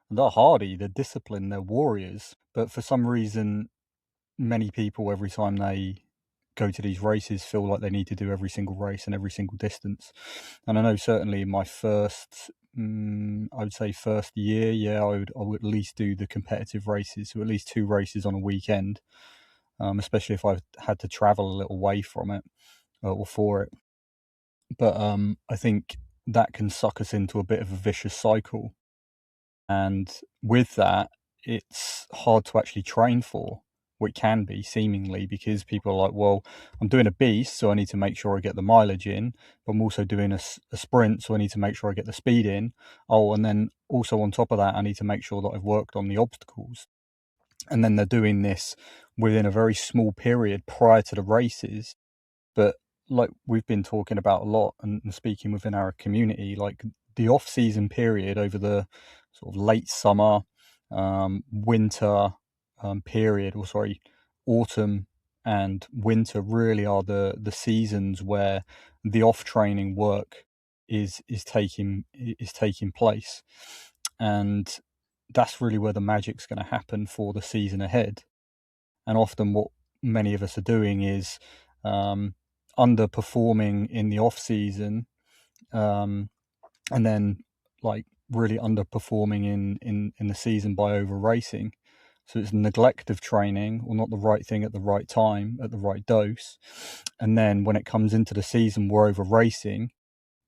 They're hardy, they're disciplined, they're warriors. But for some reason, many people, every time they go to these races, feel like they need to do every single race and every single distance. And I know certainly in my first, I would say first year, yeah, I would at least do the competitive races, so at least 2 races on a weekend, especially if I had to travel a little way from it or for it. But I think that can suck us into a bit of a vicious cycle. And with that, it's hard to actually train for. Well, it can be seemingly, because people are like, well, I'm doing a beast, so I need to make sure I get the mileage in, but I'm also doing a sprint, so I need to make sure I get the speed in. Oh, and then also on top of that, I need to make sure that I've worked on the obstacles. And then they're doing this within a very small period prior to the races. But like we've been talking about a lot and speaking within our community, like the off-season period over the sort of late summer, winter period, or sorry, autumn and winter really are the seasons where the off-training work is taking place, and that's really where the magic's going to happen for the season ahead. And often what many of us are doing is underperforming in the off season, and then like really underperforming in the season by over racing. So it's neglect of training, or not the right thing at the right time at the right dose. And then when it comes into the season, we're over racing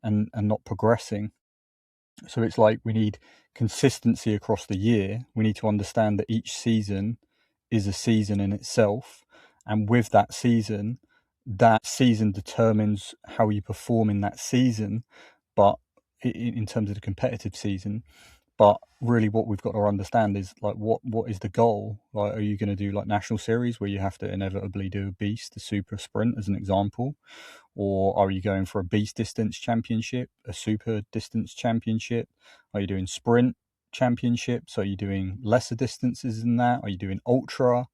and not progressing. So it's like we need consistency across the year. We need to understand that each season is a season in itself. And with that season determines how you perform in that season, but in terms of the competitive season. But really what we've got to understand is like what is the goal? Like, are you going to do like national series where you have to inevitably do a beast, a super sprint as an example? Or are you going for a beast distance championship, a super distance championship? Are you doing sprint championships? Are you doing lesser distances than that? Are you doing ultra?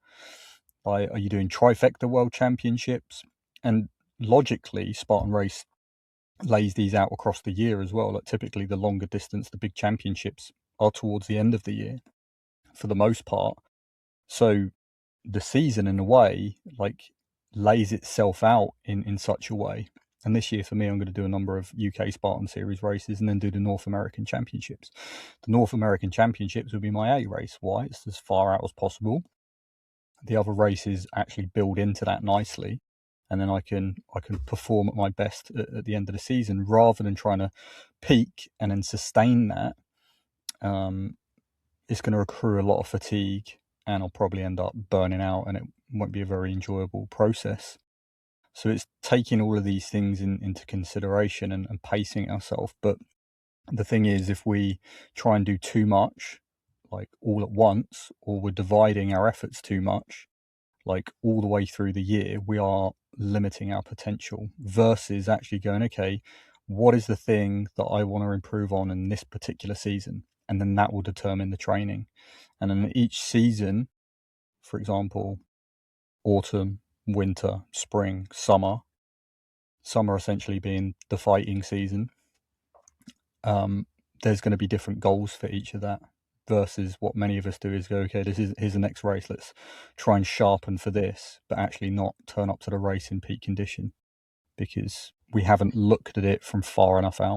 Are you doing trifecta world championships? And logically, Spartan Race lays these out across the year as well. Like typically the longer distance, the big championships are towards the end of the year for the most part. So the season in a way like lays itself out in such a way. And this year for me, I'm going to do a number of UK Spartan Series races and then do the North American Championships. The North American Championships will be my A race. Why? It's as far out as possible. The other races actually build into that nicely, and then I can perform at my best at the end of the season, rather than trying to peak and then sustain that. It's going to accrue a lot of fatigue, and I'll probably end up burning out, and it won't be a very enjoyable process. So it's taking all of these things into consideration and pacing ourselves. But the thing is, if we try and do too much, like all at once, or we're dividing our efforts too much, like all the way through the year, we are limiting our potential, versus actually going, okay, what is the thing that I want to improve on in this particular season? And then that will determine the training. And then each season, for example, autumn, winter, spring, summer essentially being the fighting season, there's going to be different goals for each of that, versus what many of us do is go, okay, here's the next race, let's try and sharpen for this, but actually not turn up to the race in peak condition because we haven't looked at it from far enough out.